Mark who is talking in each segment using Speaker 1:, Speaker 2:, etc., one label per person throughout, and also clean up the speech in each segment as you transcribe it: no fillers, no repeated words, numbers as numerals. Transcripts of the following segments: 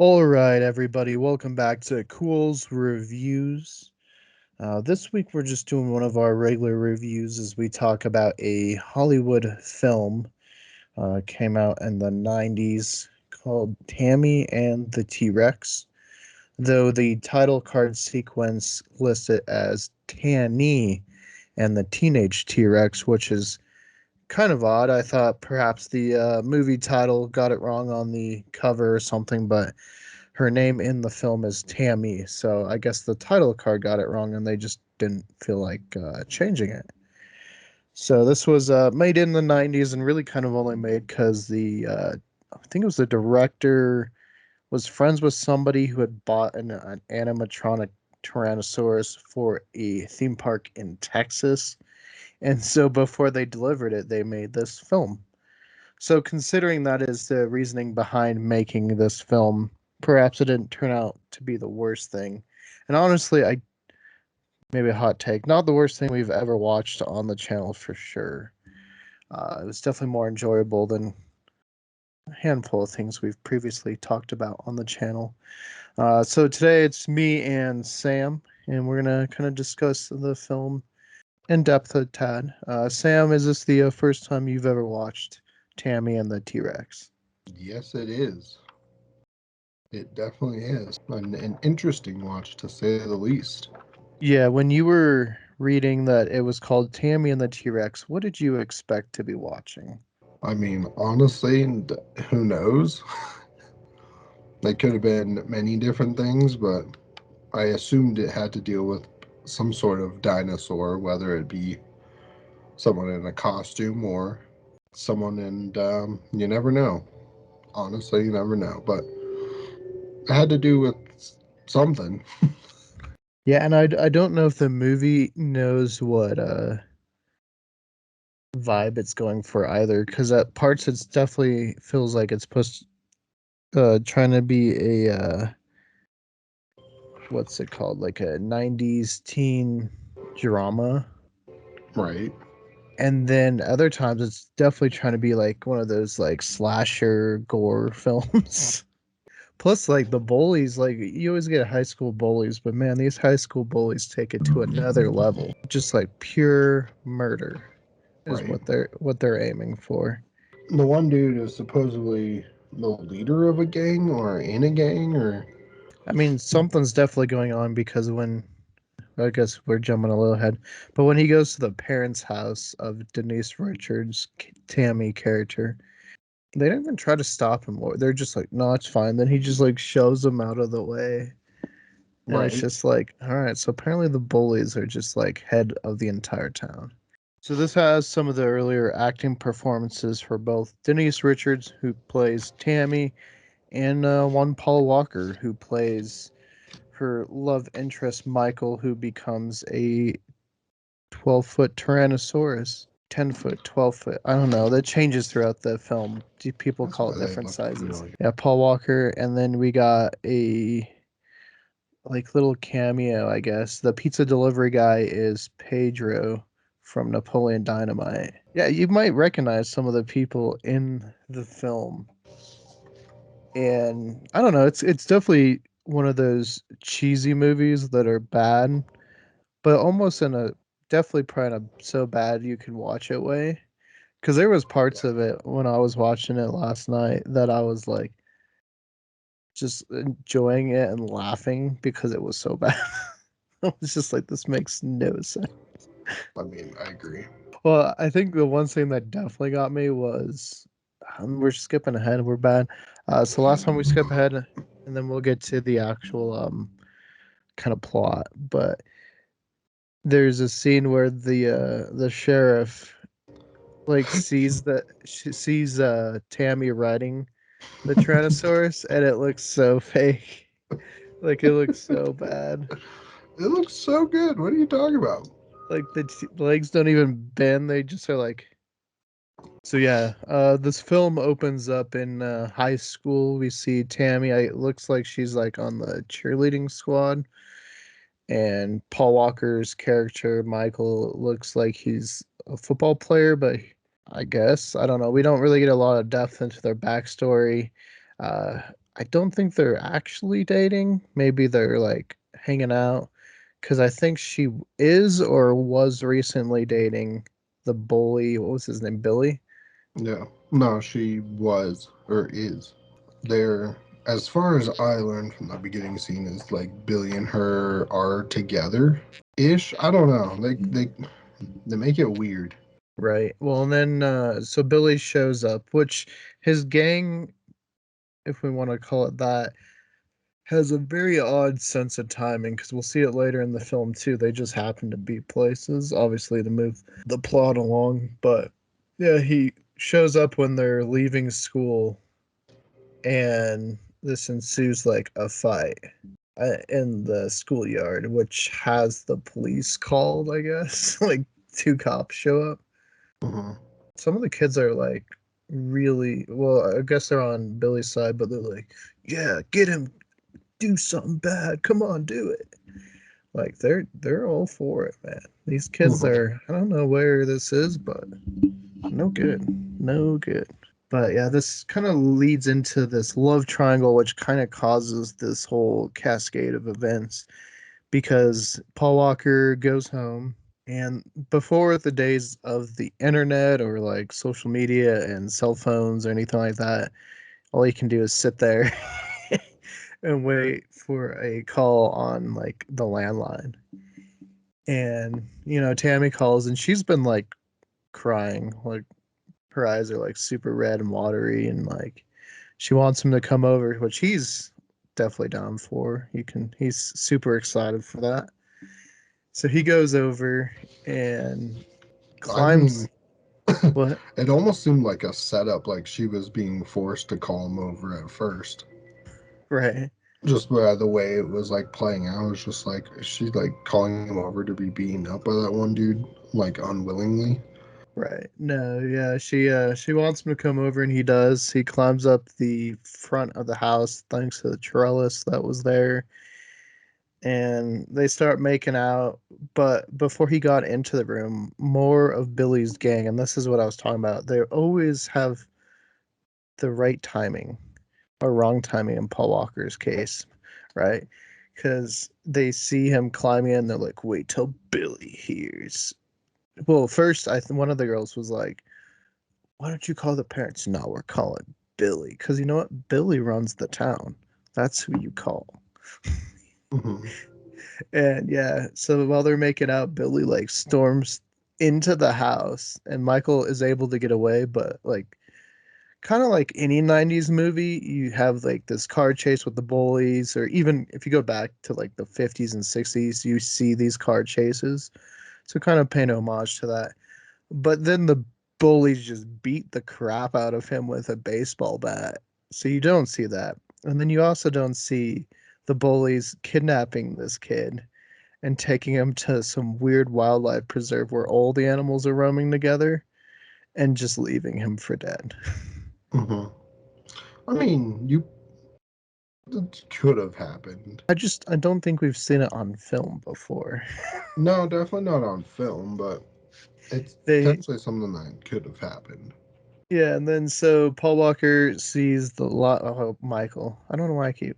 Speaker 1: All right, everybody, welcome back to Culz Reviews. This week we're just doing one of our regular reviews as we talk about a Hollywood film came out in the 90s called Tammy and the T-Rex. Though the title card sequence lists it as Tanny and the Teenage T-Rex, which is kind of odd. I thought perhaps the movie title got it wrong on the cover or something, but her name in the film is Tammy, so I guess the title card got it wrong and they just didn't feel like changing it. So this was made in the 90s and really kind of only made because I think it was the director was friends with somebody who had bought an animatronic Tyrannosaurus for a theme park in Texas. And so before they delivered it, they made this film. So considering that is the reasoning behind making this film, perhaps it didn't turn out to be the worst thing. And honestly, I maybe a hot take, not the worst thing we've ever watched on the channel for sure. It was definitely more enjoyable than a handful of things we've previously talked about on the channel. So today it's me and Sam, and we're gonna kind of discuss the film in depth a tad. Sam, is this the first time you've ever watched Tammy and the T Rex?
Speaker 2: Yes, it is. It definitely is. An interesting watch, to say the least.
Speaker 1: Yeah, when you were reading that it was called Tammy and the T-Rex, what did you expect to be watching?
Speaker 2: I mean, honestly, who knows? They could have been many different things, but I assumed it had to deal with some sort of dinosaur, whether it be someone in a costume or someone in, you never know. Honestly, you never know. But it had to do with something.
Speaker 1: Yeah, and I don't know if the movie knows what vibe it's going for either, because at parts it's definitely feels like it's supposed trying to be a what's it called, like a 90s teen drama,
Speaker 2: Right.
Speaker 1: and then other times it's definitely trying to be like one of those like slasher gore films. Plus, like the bullies, like you always get high school bullies, but man, these high school bullies take it to another level. Just like pure murder is
Speaker 2: Right.
Speaker 1: what they're aiming for.
Speaker 2: The one dude is supposedly the leader of a gang or in a gang or
Speaker 1: I mean, something's definitely going on because when I guess we're jumping a little ahead, but when he goes to the parents' house of Denise Richards' Tammy character, they don't even try to stop him. Or they're just like, no, it's fine. Then he just like shoves them out of the way. And it's
Speaker 2: right.
Speaker 1: just like, all right, so apparently the bullies are just like head of the entire town. So this has some of the earlier acting performances for both Denise Richards, who plays Tammy, and one Paul Walker, who plays her love interest Michael, who becomes a 12-foot Tyrannosaurus. 10 foot, 12 foot. I don't know. That changes throughout the film. People
Speaker 2: That's
Speaker 1: call
Speaker 2: why
Speaker 1: it
Speaker 2: they
Speaker 1: different
Speaker 2: look
Speaker 1: sizes.
Speaker 2: familiar.
Speaker 1: Yeah, Paul Walker, and then we got a like little cameo, I guess. The pizza delivery guy is Pedro from Napoleon Dynamite. Yeah, you might recognize some of the people in the film. And I don't know, it's definitely one of those cheesy movies that are bad, but almost in a definitely probably in a so bad you can watch it way. Because there was parts
Speaker 2: Yeah.
Speaker 1: of it when I was watching it last night that I was like just enjoying it and laughing because it was so bad. I was just like, this makes no sense.
Speaker 2: I mean, I agree.
Speaker 1: Well, I think the one thing that definitely got me was we're skipping ahead. We're bad. So last time we skip ahead, and then we'll get to the actual kind of plot. But there's a scene where the sheriff like sees Tammy riding the Tyrannosaurus, and it looks so fake. Like it looks so bad.
Speaker 2: It looks so good. What are you talking about?
Speaker 1: Like the legs don't even bend; they just are like. So yeah, this film opens up in high school. We see Tammy. It looks like she's like on the cheerleading squad, and Paul Walker's character Michael looks like he's a football player, but I guess I don't know. We don't really get a lot of depth into their backstory. Uh, I don't think they're actually dating. Maybe they're like hanging out because I think she is or was recently dating the bully. What was his name? Billy?
Speaker 2: Yeah. No, she was or is. They're, as far as I learned from the beginning scene, is like Billy and her are together ish. I don't know. They make it weird.
Speaker 1: Right. Well, and then so Billy shows up, which his gang, if we want to call it that, has a very odd sense of timing because we'll see it later in the film too. They just happen to be places, obviously, to move the plot along. But yeah, he shows up when they're leaving school, and this ensues like a fight in the schoolyard, which has the police called, I guess. Like two cops show up.
Speaker 2: Hmm.
Speaker 1: Some of the kids are like really well, I guess they're on Billy's side, but they're like, yeah, get him, do something bad. Come on, do it. Like they're all for it, man. These kids
Speaker 2: Hmm.
Speaker 1: are, I don't know where this is, but no good. No good. But yeah, this kind of leads into this love triangle, which kind of causes this whole cascade of events because Paul Walker goes home. And before the days of the internet or like social media and cell phones or anything like that, all you can do is sit there and wait for a call on like the landline. And, Tammy calls and she's been like crying. Like her eyes are like super red and watery and like she wants him to come over, which he's definitely down for. He's super excited for that. So he goes over and
Speaker 2: I mean,
Speaker 1: climbs what?
Speaker 2: it almost seemed like a setup, like she was being forced to call him over at first.
Speaker 1: Right.
Speaker 2: Just by the way it was like playing out, it was just like, is she like calling him over to be beaten up by that one dude, like unwillingly?
Speaker 1: Right. No, yeah, she wants him to come over and he does. He climbs up the front of the house thanks to the trellis that was there and they start making out, but before he got into the room, more of Billy's gang, and this is what I was talking about. They always have the right timing or wrong timing in Paul Walker's case, right? Cuz they see him climbing in, they're like, "Wait till Billy hears." Well, first one of the girls was like, why don't you call the parents? No, we're calling Billy. Because you know what? Billy runs the town. That's who you call.
Speaker 2: Hmm.
Speaker 1: And yeah, so while they're making out, Billy like storms into the house and Michael is able to get away, but like kind of like any 90s movie, you have like this car chase with the bullies, or even if you go back to like the 50s and 60s, you see these car chases. So kind of paying homage to that. But then the bullies just beat the crap out of him with a baseball bat. So you don't see that. And then you also don't see the bullies kidnapping this kid and taking him to some weird wildlife preserve where all the animals are roaming together and just leaving him for dead.
Speaker 2: Hmm. I mean, you it could have happened.
Speaker 1: I don't think we've seen it on film before.
Speaker 2: No, definitely not on film, but it's
Speaker 1: They
Speaker 2: potentially something that could have happened.
Speaker 1: Yeah, and then so Paul Walker sees the lot. Oh, Michael. I don't know why I keep.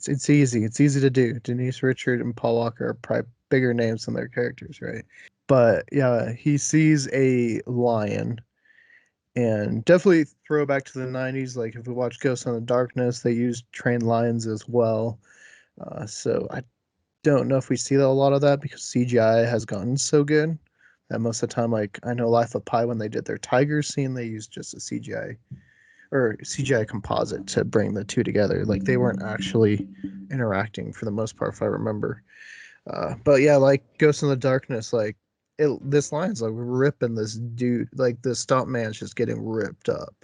Speaker 1: It's easy. It's easy to do. Denise Richard and Paul Walker are probably bigger names than their characters, right? But yeah, he sees a lion, and definitely throwback to the '90s. Like if we watch Ghosts in the Darkness, they used trained lions as well. So I don't know if we see a lot of that because CGI has gotten so good that most of the time, like I know Life of Pi when they did their tiger scene, they used just a CGI or CGI composite to bring the two together. Like they weren't actually interacting for the most part, if I remember. But yeah, like Ghost in the Darkness, like this line's like ripping this dude, like the stunt man's just getting ripped up.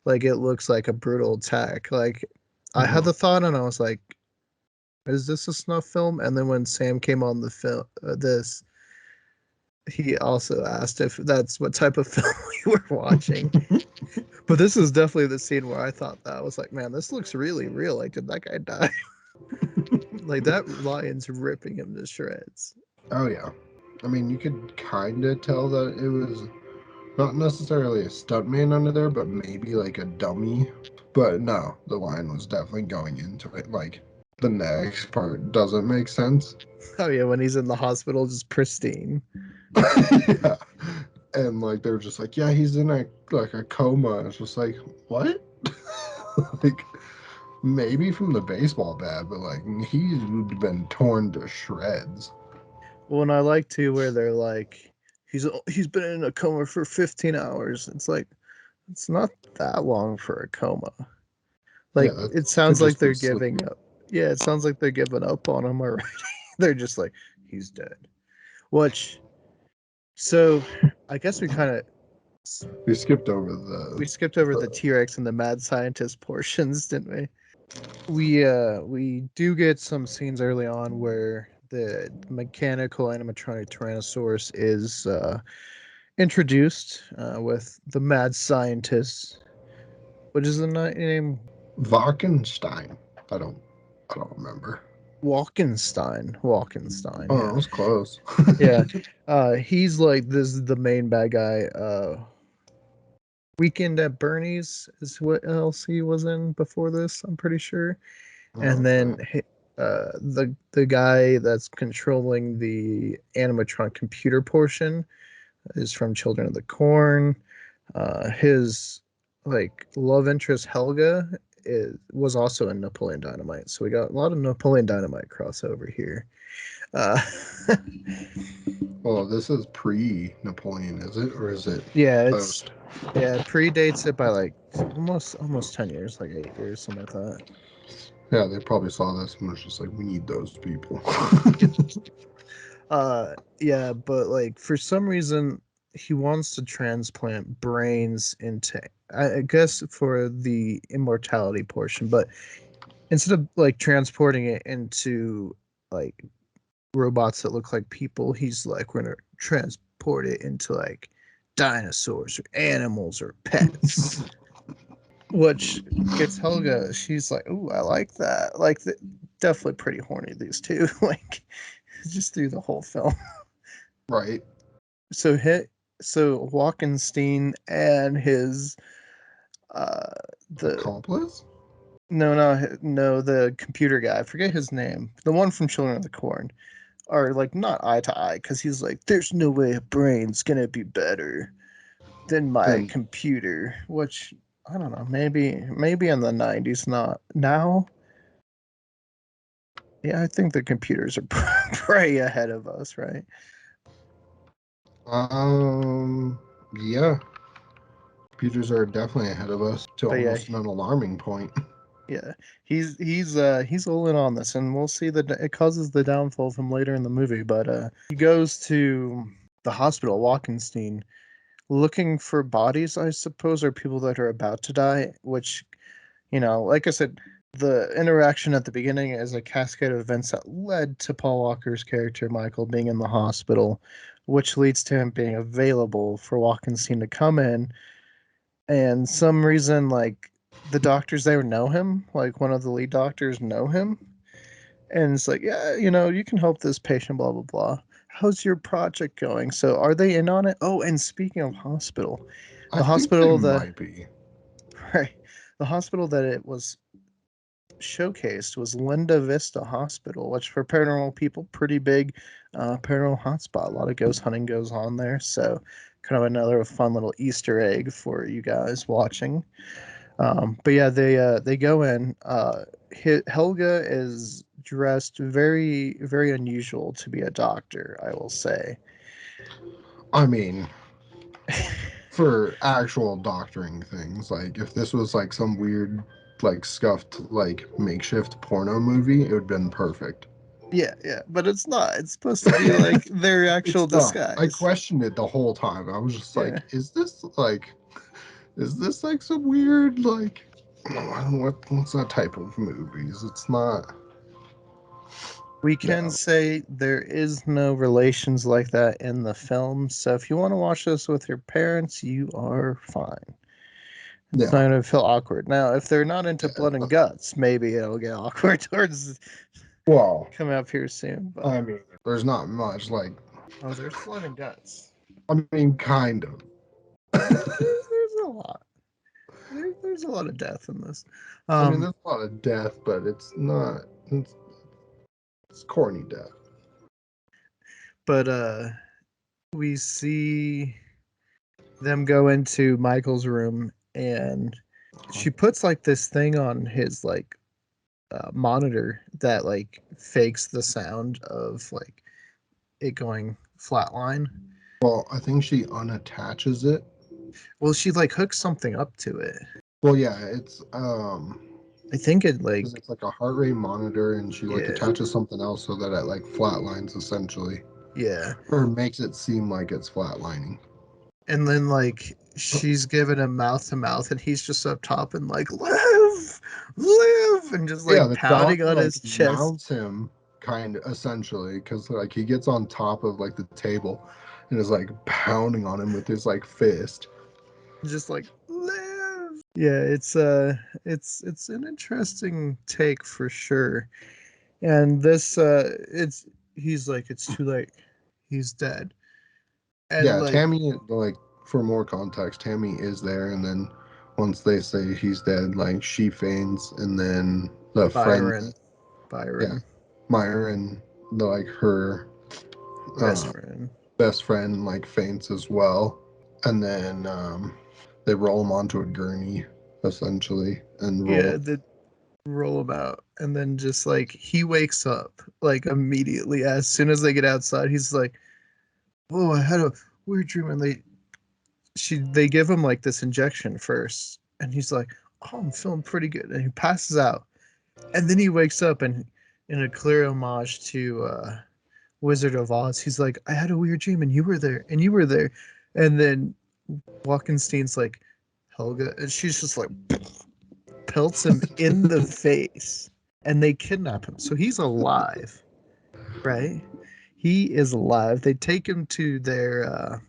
Speaker 1: Like it looks like a brutal attack. Like I had
Speaker 2: Hmm.
Speaker 1: the thought, and I was like, "Is this a snuff film?" And then when Sam came on the film, this he also asked if that's what type of film we were watching. But this is definitely the scene where I thought that I was like, man, this looks really real. Like, did that guy die? Like that lion's ripping him to shreds.
Speaker 2: Oh yeah, I mean, you could kind of tell that it was not necessarily a stuntman under there, but maybe like a dummy. But no, the line was definitely going into it. Like the next part doesn't make sense.
Speaker 1: Oh yeah, when he's in the hospital, just pristine.
Speaker 2: Yeah. And like they were just like, yeah, he's in a coma. It's just like, what? Like maybe from the baseball bat, but like he's been torn to shreds.
Speaker 1: Well, and I like to where they're like, he's been in a coma for 15 hours. It's like it's not that long for a coma.
Speaker 2: Yeah,
Speaker 1: Like
Speaker 2: that
Speaker 1: it
Speaker 2: could
Speaker 1: sounds like
Speaker 2: just
Speaker 1: they're
Speaker 2: be
Speaker 1: giving
Speaker 2: sleep.
Speaker 1: up. Yeah, it sounds like they're giving up on him already. They're just like, he's dead. Which, so I guess
Speaker 2: We skipped over
Speaker 1: we skipped over the
Speaker 2: the
Speaker 1: T-Rex and the mad scientist portions, didn't we? We do get some scenes early on where the mechanical animatronic Tyrannosaurus is introduced with the mad scientist. What is the name?
Speaker 2: Walkenstein. I don't I don't remember.
Speaker 1: Walkenstein. Walkenstein.
Speaker 2: Oh, it
Speaker 1: Yeah,
Speaker 2: was close.
Speaker 1: yeah. He's like this is the main bad guy. Weekend at Bernie's is what else he was in before this. I'm pretty sure. And
Speaker 2: Okay.
Speaker 1: then the guy that's controlling the animatronic computer portion is from Children of the Corn. His like love interest Helga was also in Napoleon Dynamite, so we got a lot of Napoleon Dynamite crossover here. Uh,
Speaker 2: Well, this is pre Napoleon, is it? Or is it
Speaker 1: yeah,
Speaker 2: post?
Speaker 1: it predates it by like almost 10 years, like 8 years, something like that.
Speaker 2: Yeah, they probably saw this and was just like, we need those people.
Speaker 1: Yeah, but like for some reason he wants to transplant brains into I guess for the immortality portion, but instead of like transporting it into like robots that look like people, he's like we're gonna transport it into like dinosaurs or animals or pets. Which gets Helga, she's like, "Ooh, I like that." Like definitely pretty horny these two. Like just through the whole film.
Speaker 2: Right.
Speaker 1: So hit so Walkenstein and his uh the
Speaker 2: Accomplice?
Speaker 1: no the computer guy, I forget his name, the one from Children of the Corn, are like not eye to eye because he's like there's no way a brain's gonna be better than my
Speaker 2: Then
Speaker 1: computer, which I don't know, maybe in the 90s, not now. Yeah, I think the computers are probably ahead of us, right?
Speaker 2: um yeah. Computers are definitely ahead of us to
Speaker 1: But yeah,
Speaker 2: almost an alarming point.
Speaker 1: yeah, he's all in on this, and we'll see that it causes the downfall from later in the movie. But he goes to the hospital, Walkenstein, looking for bodies, I suppose, or people that are about to die. Which, like I said, the interaction at the beginning is a cascade of events that led to Paul Walker's character Michael being in the hospital, which leads to him being available for Walkenstein to come in, and some reason like the doctors there know him, like one of the lead doctors know him, and it's like, yeah, you can help this patient, blah blah blah. How's your project going? So are they in on it? Oh, and speaking of hospital,
Speaker 2: I
Speaker 1: the
Speaker 2: think they
Speaker 1: hospital that
Speaker 2: might be.
Speaker 1: right, the hospital that it was showcased was Linda Vista Hospital, which for paranormal people, pretty big paranormal hotspot. A lot of ghost hunting goes on there, so kind of another fun little Easter egg for you guys watching. But yeah, they go in. Helga is dressed very very unusual to be a doctor, I will say.
Speaker 2: I mean, for actual doctoring things, like if this was like some weird, like scuffed, like makeshift porno movie, it would have been perfect.
Speaker 1: Yeah, yeah, but it's not. It's supposed to be like their actual
Speaker 2: It's not. I
Speaker 1: disguise.
Speaker 2: questioned it the whole time. I was just
Speaker 1: Yeah,
Speaker 2: like, is this like some weird, like, what's that type of movies? It's not.
Speaker 1: we can
Speaker 2: No.
Speaker 1: say there is no relations like that in the film. So if you want to watch this with your parents, you are fine. It's
Speaker 2: Yeah.
Speaker 1: not gonna feel awkward. Now, if they're not into blood and
Speaker 2: Yeah.
Speaker 1: guts, maybe it'll get awkward towards
Speaker 2: Well,
Speaker 1: coming up here soon. But
Speaker 2: I mean, there's not much. Like,
Speaker 1: oh, there's blood and guts.
Speaker 2: I mean, kind of.
Speaker 1: There's a lot. There's a lot of death in this.
Speaker 2: I mean,
Speaker 1: Um,
Speaker 2: there's a lot of death, but it's not. It's corny death.
Speaker 1: but we see them go into Michael's room, and she puts like this thing on his like monitor that like fakes the sound of like it going flatline.
Speaker 2: Well, I think she unattaches it.
Speaker 1: Well, she like hooks something up to it.
Speaker 2: Well, yeah, it's
Speaker 1: I think it
Speaker 2: because
Speaker 1: like
Speaker 2: it's like a heart rate monitor, and she like
Speaker 1: yeah,
Speaker 2: attaches something else so that it like flatlines essentially,
Speaker 1: yeah.
Speaker 2: or makes it seem like it's flatlining.
Speaker 1: And then like she's giving him mouth to mouth, and he's just up top and like live, live, and just
Speaker 2: Yeah,
Speaker 1: like
Speaker 2: the
Speaker 1: pounding
Speaker 2: doctor
Speaker 1: on
Speaker 2: like
Speaker 1: his chest,
Speaker 2: mounts him kind of essentially because like he gets on top of like the table and is like pounding on him with his like fist.
Speaker 1: just like live. Yeah, it's an interesting take for sure. And this it's he's like it's too late. He's dead. And
Speaker 2: Yeah,
Speaker 1: like
Speaker 2: Tammy, like, for more context, Tammy is there, and then once they say he's dead, like, she faints, and then the friend,
Speaker 1: Byron,
Speaker 2: yeah,
Speaker 1: Byron,
Speaker 2: Meyer and like her
Speaker 1: best
Speaker 2: uh,
Speaker 1: friend.
Speaker 2: best friend, like, faints as well, and then they roll him onto a gurney, essentially, and roll.
Speaker 1: Yeah, the roll him out, and then just like he wakes up like immediately as soon as they get outside. He's like, "Oh, I had a weird dream," and they give him like this injection first, and he's like, "Oh, I'm feeling pretty good," and he passes out, and then he wakes up, and in a clear homage to Wizard of Oz, he's like, "I had a weird dream, and you were there, and you were there," and then Walkenstein's like, "Helga," and she's just like pelts him in the face, and they kidnap him. So he's alive, right? He is alive. They take him to their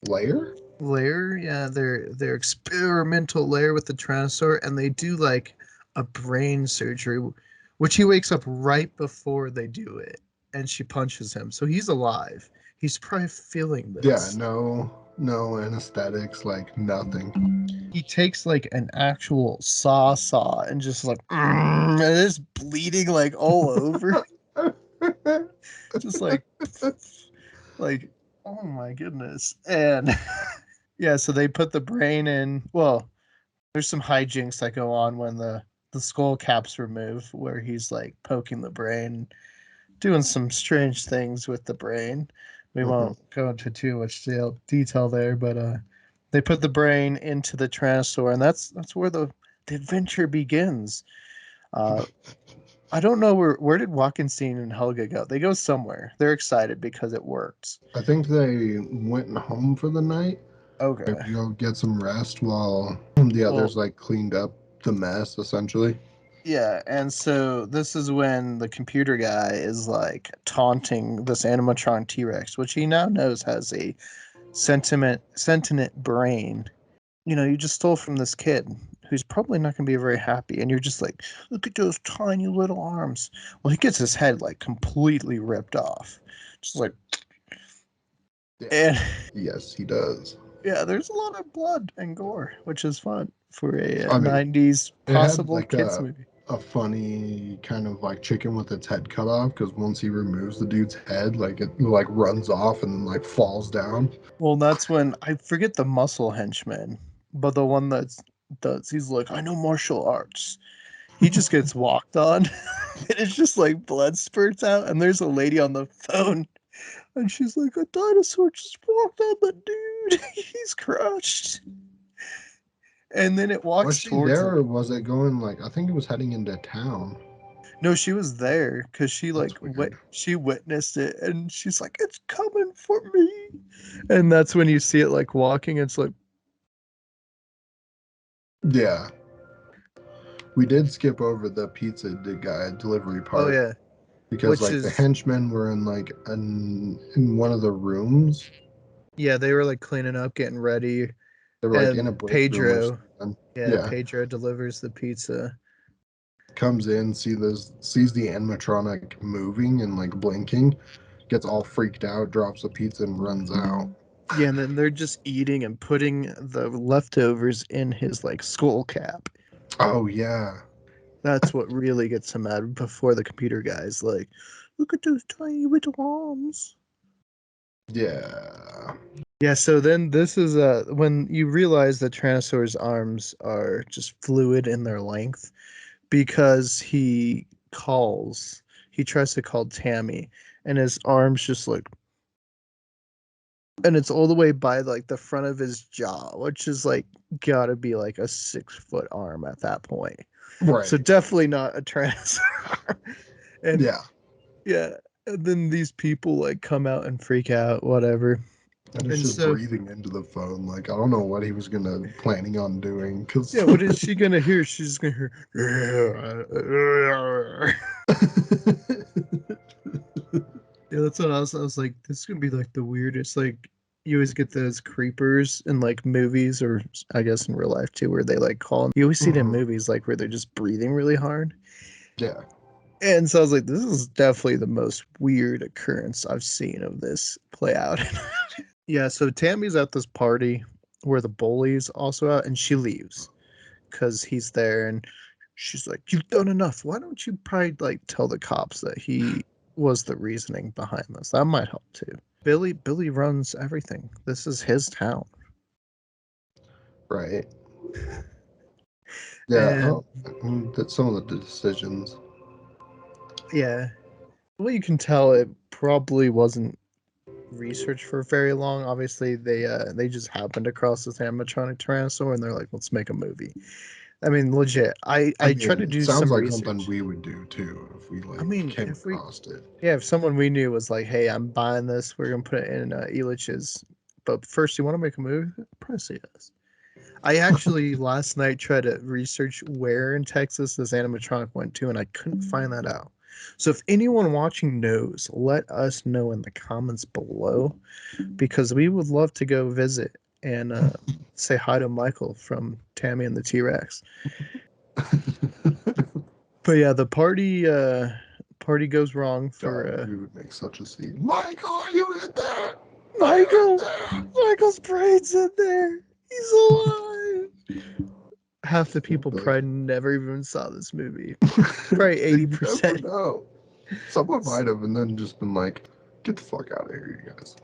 Speaker 2: Layer?
Speaker 1: lair, yeah, their experimental lair with the Tyrannosaur, and they do like a brain surgery, which he wakes up right before they do it, and she punches him. So he's alive. He's probably feeling
Speaker 2: Yeah,
Speaker 1: this.
Speaker 2: no anesthetics, like, nothing.
Speaker 1: He takes like an actual saw and just like and it's bleeding like all over. Just like oh my goodness. And yeah, so they put the brain in. Well, there's some hijinks that go on when the skull caps remove, where he's like poking the brain, doing some strange things with the brain. We
Speaker 2: Mhm.
Speaker 1: won't go into too much detail there, but they put the brain into the Tyrannosaur, and that's where the adventure begins. Uh, I don't know where did Walkenstein and Helga go? They go somewhere. They're excited because it works.
Speaker 2: I think they went home for the night.
Speaker 1: Okay.
Speaker 2: Maybe go get some rest while the
Speaker 1: Well,
Speaker 2: others like cleaned up the mess, essentially.
Speaker 1: yeah, and so this is when the computer guy is like taunting this animatron T-Rex, which he now knows has a sentient brain. You know, you just stole from this kid who's probably not going to be very happy, and you're just like, look at those tiny little arms. Well, he gets his head like completely ripped off, just like,
Speaker 2: Yeah.
Speaker 1: and
Speaker 2: Yes, he does.
Speaker 1: yeah, there's a lot of blood and gore, which is fun for a
Speaker 2: I mean,
Speaker 1: 90s
Speaker 2: it had
Speaker 1: possible
Speaker 2: like
Speaker 1: kids movie.
Speaker 2: a funny kind of like chicken with its head cut off because once he removes the dude's head, like it like runs off and then like falls down.
Speaker 1: Well, that's when I forget the muscle henchman, but the one that's he's like, I know martial arts. He just gets walked on, and it's just like blood spurts out, and there's a lady on the phone, and she's like, a dinosaur just walked on the dude. He's crushed. And then it
Speaker 2: Was
Speaker 1: walks
Speaker 2: she
Speaker 1: towards
Speaker 2: there
Speaker 1: him.
Speaker 2: or was it going like I think it was heading into town?
Speaker 1: No, she was there because
Speaker 2: That's weird.
Speaker 1: she witnessed it, and she's like, it's coming for me. And that's when you see it like walking. It's like,
Speaker 2: Yeah, we did skip over the guy delivery
Speaker 1: oh
Speaker 2: part
Speaker 1: yeah,
Speaker 2: because
Speaker 1: which
Speaker 2: like the
Speaker 1: is
Speaker 2: henchmen were in like in one of the rooms.
Speaker 1: yeah, they were like cleaning up, getting ready,
Speaker 2: They were like in
Speaker 1: and
Speaker 2: a break room or something. Yeah,
Speaker 1: Pedro delivers the pizza.
Speaker 2: comes in, sees the animatronic moving and like blinking, gets all freaked out, drops the pizza and runs out.
Speaker 1: Yeah, and then they're just eating and putting the leftovers in his like skull cap.
Speaker 2: Oh yeah,
Speaker 1: That's what really gets him mad before the computer guy's like, look at those tiny little arms.
Speaker 2: yeah,
Speaker 1: Yeah, so then this is when you realize that Tyrannosaur's arms are just fluid in their length because he tries to call Tammy and his arms just like, and it's all the way by like the front of his jaw, which is like gotta be like a 6 foot arm at that point. So
Speaker 2: right,
Speaker 1: definitely not a Tyrannosaur. And
Speaker 2: yeah.
Speaker 1: yeah, and then these people like come out and freak out, whatever.
Speaker 2: And it's
Speaker 1: And
Speaker 2: just
Speaker 1: so
Speaker 2: breathing into the phone. Like I don't know what he was gonna planning on doing because
Speaker 1: yeah, what is she gonna hear? She's gonna hear. Yeah, that's what I was like, this is gonna be like the weirdest. Like, you always get those creepers in like movies, or I guess in real life too, where they like call. You always see it in
Speaker 2: Mhm.
Speaker 1: movies, like where they're just breathing really hard.
Speaker 2: Yeah,
Speaker 1: And so I was like, this is definitely the most weird occurrence I've seen of this play out. Yeah, so Tammy's at this party where the bully's also out, and she leaves because he's there, and she's like, "You've done enough. Why don't you probably like tell the cops that he was the reasoning behind this? That might help too." Billy runs everything. This is his town,
Speaker 2: right. Yeah,
Speaker 1: and
Speaker 2: that's some of the decisions.
Speaker 1: yeah, well, you can tell it probably wasn't researched for very long. Obviously, they just happened across this animatronic tyrannosaur, and they're like, "Let's make a movie." I mean, legit.
Speaker 2: I
Speaker 1: I tried
Speaker 2: mean,
Speaker 1: to
Speaker 2: it
Speaker 1: do
Speaker 2: sounds
Speaker 1: some
Speaker 2: like something
Speaker 1: research.
Speaker 2: we would do too if we
Speaker 1: I
Speaker 2: like
Speaker 1: mean,
Speaker 2: came
Speaker 1: if we
Speaker 2: across it.
Speaker 1: yeah, if someone we knew was like, "Hey, I'm buying this. We're gonna put it in Elitch's," but first, you want to make a movie? Probably say yes. I actually last night tried to research where in Texas this animatronic went to, and I couldn't find that out. So if anyone watching knows, let us know in the comments below because we would love to go visit and say hi to Michael from Tammy and the T Rex. But yeah, the party goes wrong for
Speaker 2: God, we would make such a scene. Michael, are you in there? Are you in
Speaker 1: Michael.
Speaker 2: there?
Speaker 1: Michael's brains in there. He's alive. Half the people
Speaker 2: Like,
Speaker 1: probably never even saw this movie. Probably eighty
Speaker 2: you never
Speaker 1: percent.
Speaker 2: know. Someone might have, and then just been like, "Get the fuck out of here, you guys."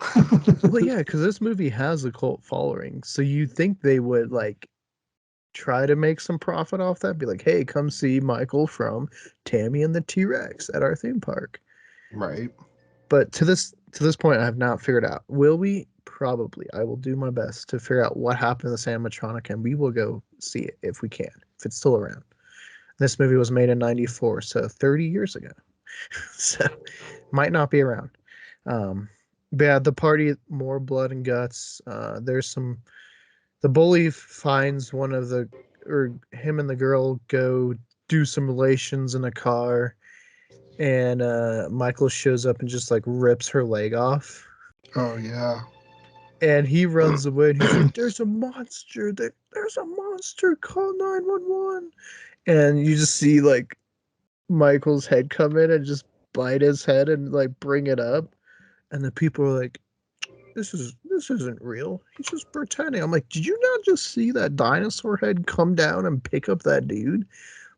Speaker 1: Well, yeah, because this movie has a cult following, so you think they would like try to make some profit off that? Be like, hey, come see Michael from Tammy and the T Rex at our theme park.
Speaker 2: Right.
Speaker 1: But to this point, I have not figured out. Will we? Probably. I will do my best to figure out what happened to this animatronic, and we will go see it if we can, if it's still around. This movie was made in '94, so 30 years ago. So might not be around. But yeah, the party, more blood and guts. There's some. The bully finds one of the, or him and the girl go do some relations in a car, and Michael shows up and just like rips her leg off.
Speaker 2: Oh yeah.
Speaker 1: And he runs away and he's like, "There's a monster! There's a monster! Call 911!" And you just see like Michael's head come in and just bite his head and like bring it up. And the people are like, this isn't real. He's just pretending. I'm like, did you not just see that dinosaur head come down and pick up that dude?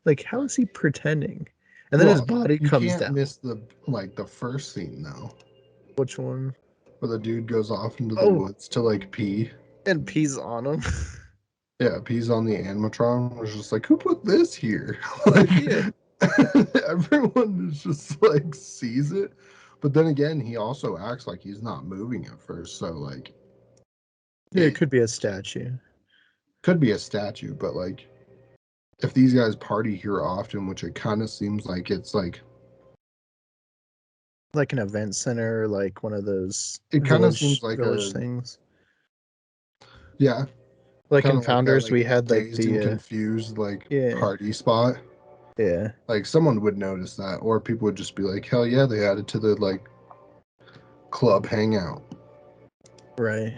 Speaker 1: Like, how is he
Speaker 2: Right.
Speaker 1: pretending? And then his
Speaker 2: Well,
Speaker 1: body
Speaker 2: you
Speaker 1: comes
Speaker 2: can't
Speaker 1: down.
Speaker 2: miss the first scene though,
Speaker 1: Which one?
Speaker 2: where the dude goes off into the
Speaker 1: Oh,
Speaker 2: woods to like pee.
Speaker 1: and pees on him.
Speaker 2: Yeah, pees on the animatron. Was just like, who put this here? Like,
Speaker 1: Yeah.
Speaker 2: everyone is just like sees it, but then again, he also acts like he's not moving at first. So like,
Speaker 1: Yeah, it
Speaker 2: it
Speaker 1: could be a statue.
Speaker 2: could be a statue, but like, if these guys party here often, which it kind of seems like it's like,
Speaker 1: Like an event center, like one of those
Speaker 2: it kind of seems like
Speaker 1: village
Speaker 2: a,
Speaker 1: things.
Speaker 2: yeah,
Speaker 1: Like
Speaker 2: kind
Speaker 1: in
Speaker 2: of like that,
Speaker 1: Founders,
Speaker 2: like
Speaker 1: we had like
Speaker 2: dazed and
Speaker 1: the
Speaker 2: confused, like
Speaker 1: yeah,
Speaker 2: party spot.
Speaker 1: yeah,
Speaker 2: Like someone would notice that, or people would just be like, "Hell yeah, they added to the like club hangout."
Speaker 1: right.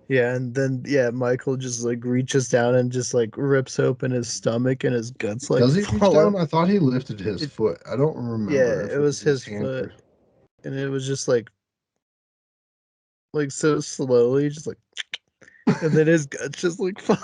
Speaker 1: Yeah, and then yeah, Michael just like reaches down and just like rips open his stomach and his guts like
Speaker 2: Does he reach
Speaker 1: fall
Speaker 2: down?
Speaker 1: out.
Speaker 2: I thought he lifted his
Speaker 1: It
Speaker 2: foot. I don't
Speaker 1: yeah,
Speaker 2: remember
Speaker 1: it
Speaker 2: if it
Speaker 1: was
Speaker 2: was his
Speaker 1: his
Speaker 2: hand
Speaker 1: foot,
Speaker 2: or.
Speaker 1: and it was just like like so slowly, just like, and then his guts just like fall.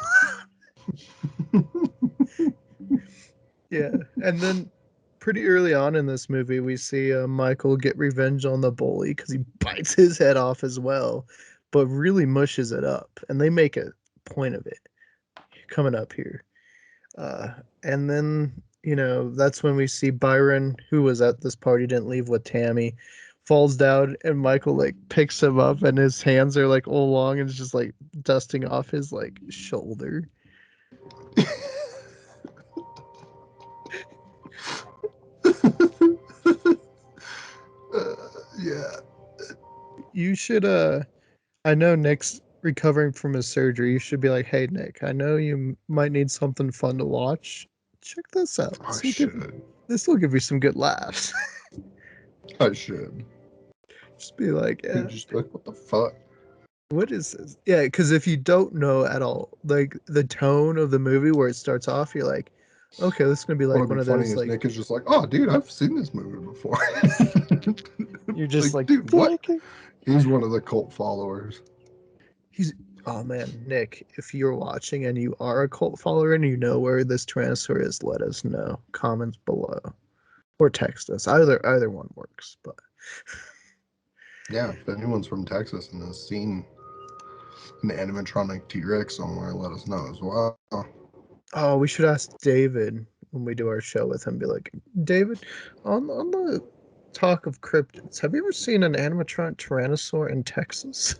Speaker 1: Yeah, and then pretty early on in this movie, we see Michael get revenge on the bully because he bites his head off as well, but really mushes it up, and they make a point of it coming up here. Uh, and then, that's when we see Byron, who was at this party, didn't leave with Tammy, falls down, and Michael like picks him up, and his hands are like all long, and it's just like dusting off his like shoulder.
Speaker 2: Yeah.
Speaker 1: You should I know Nick's recovering from his surgery. You should be like, "Hey Nick, I know you might need something fun to watch. Check this out.
Speaker 2: I should.
Speaker 1: This will give you some good laughs."
Speaker 2: I should.
Speaker 1: Just be like,
Speaker 2: You're just like, what the fuck?
Speaker 1: what is this? Yeah, because if you don't know at all, like the tone of the movie where it starts off, you're like, okay, this is gonna be like
Speaker 2: What'll be
Speaker 1: one of
Speaker 2: funny
Speaker 1: those
Speaker 2: is
Speaker 1: like
Speaker 2: Nick is just like, oh, dude, I've seen this movie before.
Speaker 1: you're just
Speaker 2: Like,
Speaker 1: like
Speaker 2: dude, what?
Speaker 1: Nick.
Speaker 2: He's one of the cult followers.
Speaker 1: He's oh man, Nick, if you're watching and you are a cult follower and you know where this Tyrannosaur is, let us know. Comments below. Or text us. Either one works, but
Speaker 2: Yeah, if anyone's from Texas and has seen an animatronic T-Rex somewhere, let us know as well.
Speaker 1: oh, we should ask David when we do our show with him. Be like, David, on the talk of cryptids, have you ever seen an animatronic tyrannosaur in Texas?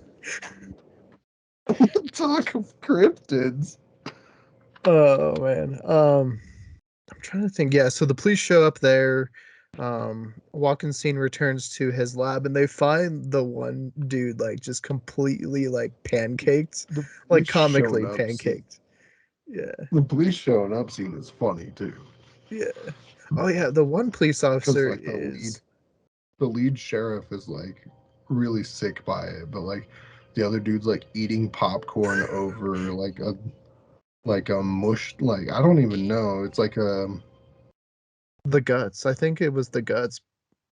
Speaker 2: Talk of cryptids.
Speaker 1: Oh man. I'm trying to think. Yeah, so the police show up there. Walking scene returns to his lab and they find the one dude like just completely like pancaked,
Speaker 2: The
Speaker 1: like
Speaker 2: police showing
Speaker 1: comically
Speaker 2: up scene.
Speaker 1: pancaked. Yeah.
Speaker 2: The police showing up scene is funny too,
Speaker 1: Yeah. Oh yeah, the one police
Speaker 2: because
Speaker 1: officer
Speaker 2: like
Speaker 1: is
Speaker 2: the lead sheriff is like really sick by it, but like the other dude's like eating popcorn over like a mush, like I don't even know. It's like a
Speaker 1: the guts. I think it was the guts.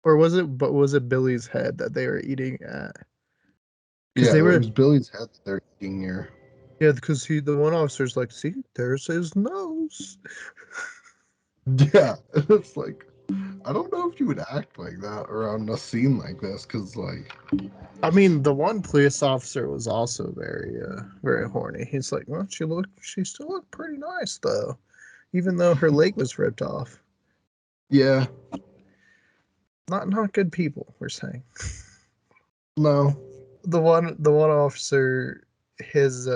Speaker 1: Or was it Billy's head that they were eating at? Because
Speaker 2: yeah,
Speaker 1: they
Speaker 2: it
Speaker 1: were
Speaker 2: was Billy's head that they're eating here.
Speaker 1: yeah, because the one officer's like, see, there's his nose.
Speaker 2: Yeah, it's like I don't know if you would act like that around a scene like this, because like
Speaker 1: I mean, the one police officer was also very horny. He's like, well, she still looked pretty nice though, even though her leg was ripped off.
Speaker 2: yeah,
Speaker 1: Not good people, we're saying.
Speaker 2: no,
Speaker 1: The one officer, his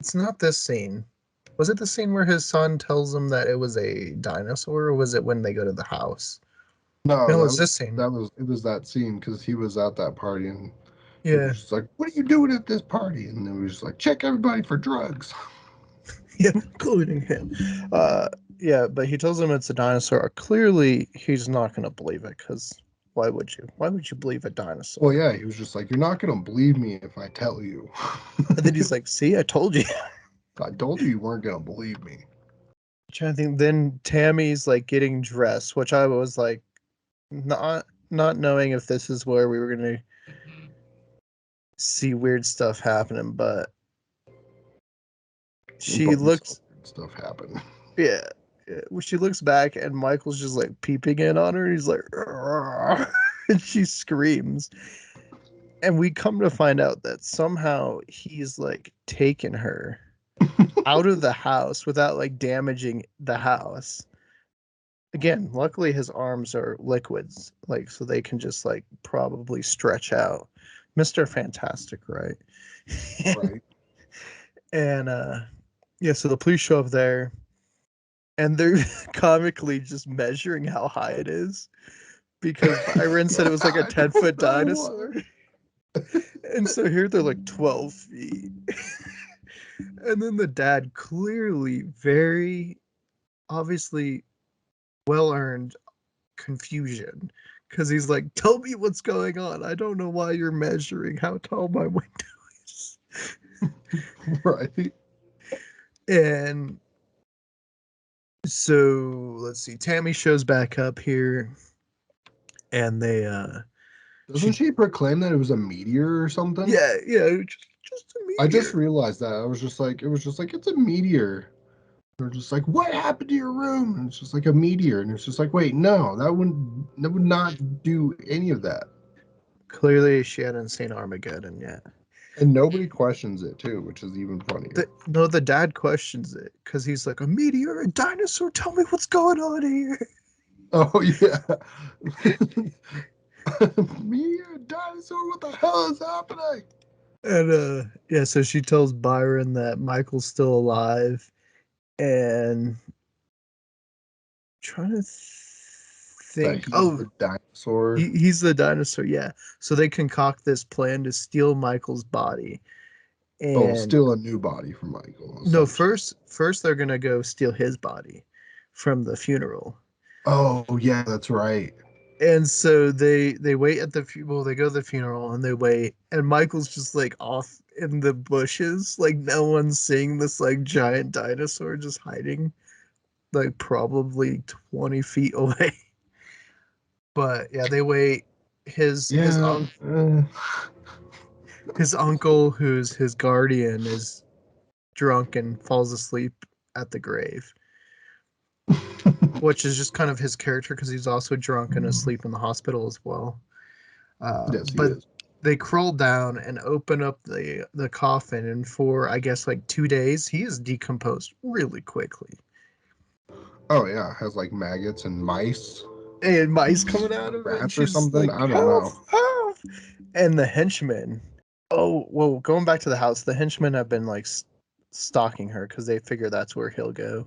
Speaker 1: it's not this scene. Was it the scene where his son tells him that it was a dinosaur, or was it when they go to the house?
Speaker 2: no,
Speaker 1: No, it's this scene.
Speaker 2: it was that scene because he was at that party and he
Speaker 1: Yeah,
Speaker 2: was just like, "What are you doing at this party?" And then he was just like, "Check everybody for drugs."
Speaker 1: yeah, including him. Uh, yeah, but he tells him it's a dinosaur. Clearly, he's not going to believe it because why would you? Why would you believe a
Speaker 2: Well,
Speaker 1: dinosaur?
Speaker 2: yeah, he was just like, "You're not gonna believe me if I tell you."
Speaker 1: And then he's like, "See, I told you."
Speaker 2: I told you you weren't gonna believe me.
Speaker 1: Trying to think. Then Tammy's like getting dressed, which I was like, not knowing if this is where we were going to see weird stuff happening, but she
Speaker 2: But we saw
Speaker 1: looks
Speaker 2: weird stuff happen.
Speaker 1: yeah. Yeah. When she looks back and Michael's just like peeping in on her, he's like, and she screams. And we come to find out that somehow he's like taken her out of the house without like damaging the house. Again, luckily his arms are liquids, like so they can just like probably stretch out. Mr. Fantastic, right?
Speaker 2: Right.
Speaker 1: And yeah, so the police show up there and they're comically just measuring how high it is because Byron said it was like a
Speaker 2: I
Speaker 1: 10-foot
Speaker 2: don't know why.
Speaker 1: dinosaur. And so here they're like 12 feet. And then the dad clearly, very obviously well earned confusion because he's like, tell me what's going on. I don't know why you're measuring how tall my window is.
Speaker 2: Right.
Speaker 1: And so let's see. Tammy shows back up here and
Speaker 2: Doesn't she proclaim that it was a meteor or something?
Speaker 1: yeah, just a
Speaker 2: I just
Speaker 1: meteor.
Speaker 2: realized that. I was just like, it was just like, it's a meteor. They're just like, what happened to your room? And it's just like a meteor. And it's just like, wait, no, that would not do any of that.
Speaker 1: Clearly, she hadn't seen Armageddon yet.
Speaker 2: And nobody questions it too, which is even funnier.
Speaker 1: No, the dad questions it because he's like, a meteor, a dinosaur, tell me what's going on here.
Speaker 2: Oh yeah. Meteor dinosaur, what the hell is happening?
Speaker 1: And yeah, so she tells Byron that Michael's still alive and trying to
Speaker 2: That
Speaker 1: think.
Speaker 2: he's
Speaker 1: Oh,
Speaker 2: the dinosaur.
Speaker 1: he's the dinosaur, yeah. So they concoct this plan to steal Michael's body.
Speaker 2: Oh,
Speaker 1: And
Speaker 2: steal a new body from Michael,
Speaker 1: no,
Speaker 2: essentially.
Speaker 1: first they're gonna go steal his body from the funeral.
Speaker 2: Oh yeah, that's right.
Speaker 1: And so they wait at the well, they go to the funeral and they wait, and Michael's just like off in the bushes, like no one's seeing this like giant dinosaur just hiding like probably 20 feet away. But yeah, they wait. His his
Speaker 2: Yeah.
Speaker 1: uncle his uncle, who's his guardian, is drunk and falls asleep at the grave, which is just kind of his character because he's also drunk and asleep in the hospital as well.
Speaker 2: Yes, he
Speaker 1: But
Speaker 2: is.
Speaker 1: they crawl down and open up the coffin, and for I guess like 2 days, he is decomposed really quickly,
Speaker 2: Oh yeah, has like maggots and mice,
Speaker 1: and mice coming out of it, and
Speaker 2: rats or
Speaker 1: she's
Speaker 2: something.
Speaker 1: like,
Speaker 2: I don't
Speaker 1: "Help,
Speaker 2: know.
Speaker 1: help!" And the henchmen. Oh well, going back to the house, the henchmen have been like stalking her because they figure that's where he'll go.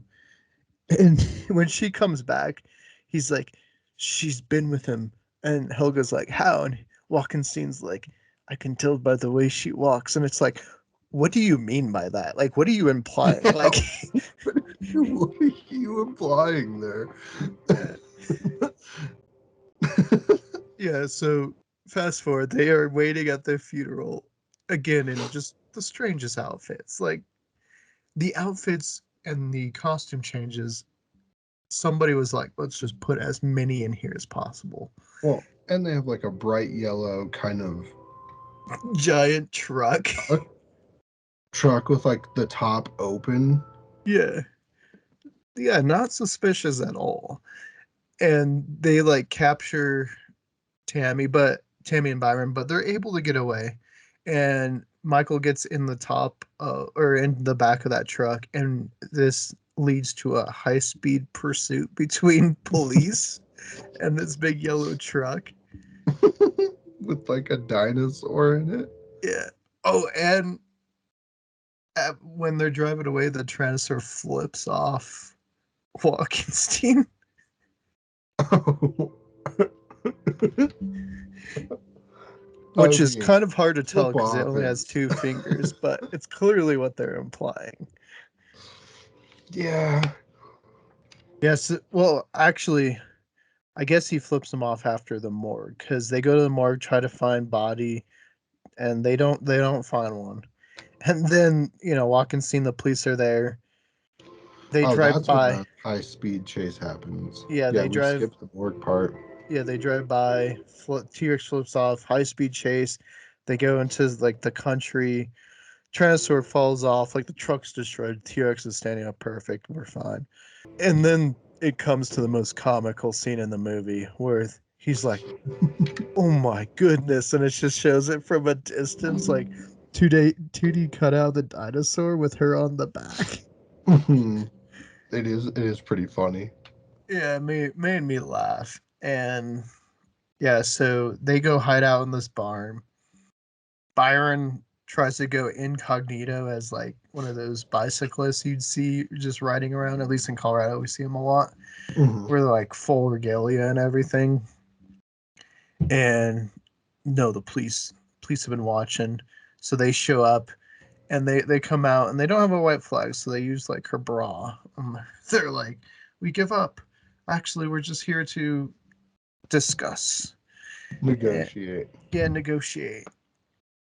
Speaker 1: And when she comes back, he's like, she's been with him. And Helga's like, how? And Walkenstein's like, I can tell by the way she walks. And it's like, what do you mean by that? Like, what are you implying?
Speaker 2: Yeah,
Speaker 1: Like,
Speaker 2: what are you implying there?
Speaker 1: yeah, yeah. So fast forward, they are waiting at the funeral again in just the strangest outfits. Like, the outfits and the costume changes, somebody was like, let's just put as many in here as possible.
Speaker 2: Well, and they have like a bright yellow kind of
Speaker 1: Giant truck.
Speaker 2: uh, truck with like the top open.
Speaker 1: Yeah. Yeah, not suspicious at all. And they like capture Tammy and Byron, but they're able to get away. And Michael gets in the top or in the back of that truck, and this leads to a high-speed pursuit between police and this big yellow truck.
Speaker 2: With like a dinosaur in it.
Speaker 1: Yeah. Oh, and when they're driving away, the Tyrannosaur flips off Walkenstein.
Speaker 2: Oh. I
Speaker 1: Which is
Speaker 2: mean,
Speaker 1: kind of hard to tell
Speaker 2: flip
Speaker 1: because it
Speaker 2: off
Speaker 1: only has
Speaker 2: is
Speaker 1: 2 fingers, but it's clearly what they're implying.
Speaker 2: yeah.
Speaker 1: Yes, well, actually, I guess he flips them off after the morgue because they go to the morgue, try to find body, and they don't find one. And then Walkenstein, the police are there. They
Speaker 2: Oh,
Speaker 1: drive
Speaker 2: that's when
Speaker 1: by.
Speaker 2: the high speed chase happens.
Speaker 1: Yeah,
Speaker 2: Yeah,
Speaker 1: they
Speaker 2: we
Speaker 1: drive.
Speaker 2: skipped the board part.
Speaker 1: Yeah, they drive by. T-Rex flips off. High speed chase. They go into like the country. Tyrannosaur falls off, like the truck's destroyed. T-Rex is standing up perfect. We're fine. And then it comes to the most comical scene in the movie where he's like, "Oh my goodness!" and it just shows it from a distance, like 2D cut out the dinosaur with her on the back.
Speaker 2: It is pretty funny.
Speaker 1: Yeah, it made me laugh. And yeah, so they go hide out in this barn. Byron tries to go incognito as like one of those bicyclists you'd see just riding around. At least in Colorado, we see them a lot.
Speaker 2: Mhm.
Speaker 1: Where they're like full regalia and everything. And no, the police have been watching, so they show up and they come out and they don't have a white flag, so they use like her bra. They're like, we give up. Actually, we're just here to discuss and
Speaker 2: Negotiate.
Speaker 1: yeah, negotiate.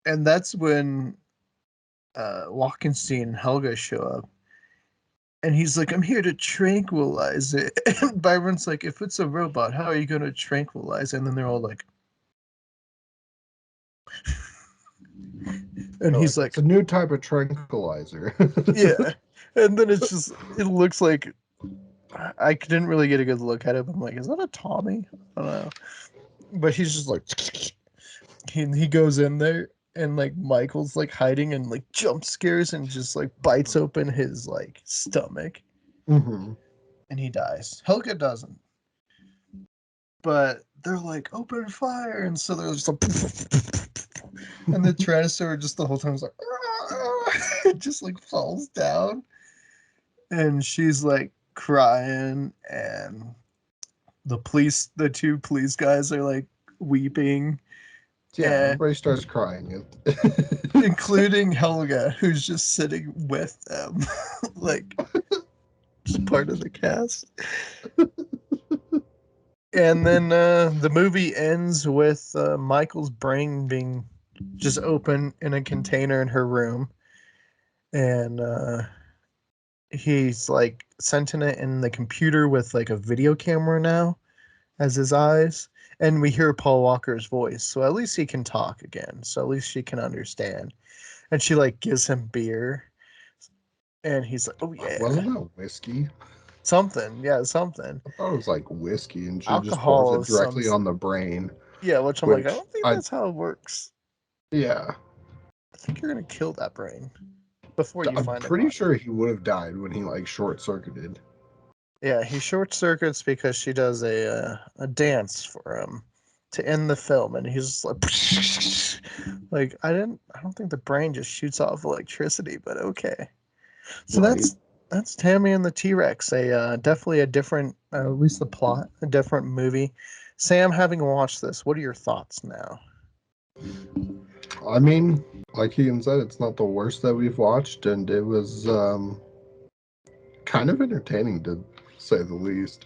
Speaker 1: And that's when Walkenstein and Helga show up. And he's like, I'm here to tranquilize it. And Byron's like, if it's a robot, how are you going to tranquilize it? And then they're all like, And
Speaker 2: They're
Speaker 1: he's
Speaker 2: like, it's
Speaker 1: like,
Speaker 2: a new type of tranquilizer.
Speaker 1: yeah. And then it's just, it looks like, I didn't really get a good look at it. But I'm like, is that a Tommy? I don't know. But he's just like, he goes in there and like Michael's like hiding and like jump scares and just like bites open his like stomach
Speaker 2: hmm
Speaker 1: and he dies. Helga doesn't. But they're like, open fire. And so they're just like, and the Tyrannosaur just the whole time is like, it just like falls down. And she's like crying. And the two police guys are like weeping.
Speaker 2: Yeah,
Speaker 1: And
Speaker 2: everybody starts crying.
Speaker 1: including Helga, who's just sitting with them, like just part of the cast. And then the movie ends with Michael's brain being just open in a container in her room, and he's like sentient in the computer with like a video camera now as his eyes. And we hear Paul Walker's voice, so at least he can talk again. So at least she can understand. And she like gives him beer, and he's like, "Oh yeah,
Speaker 2: Wasn't that whiskey?
Speaker 1: something, yeah, something."
Speaker 2: I thought it was like whiskey, and she just pours
Speaker 1: Alcohol
Speaker 2: it
Speaker 1: is some,
Speaker 2: directly on the brain.
Speaker 1: yeah. Which I'm like, I
Speaker 2: Which
Speaker 1: don't think
Speaker 2: I,
Speaker 1: that's how it works.
Speaker 2: yeah,
Speaker 1: I think you're gonna kill that brain before you
Speaker 2: I'm
Speaker 1: find a
Speaker 2: pretty
Speaker 1: body.
Speaker 2: sure he would have died when he like short circuited.
Speaker 1: Yeah, he short circuits because she does a dance for him to end the film, and he's just like I don't think the brain just shoots off electricity, but okay. So
Speaker 2: Right.
Speaker 1: that's Tammy and the T Rex. A definitely a different, at least the plot, a different movie. Sam, having watched this, what are your thoughts now?
Speaker 2: I mean, like Ian said, it's not the worst that we've watched, and it was kind of entertaining to say the least.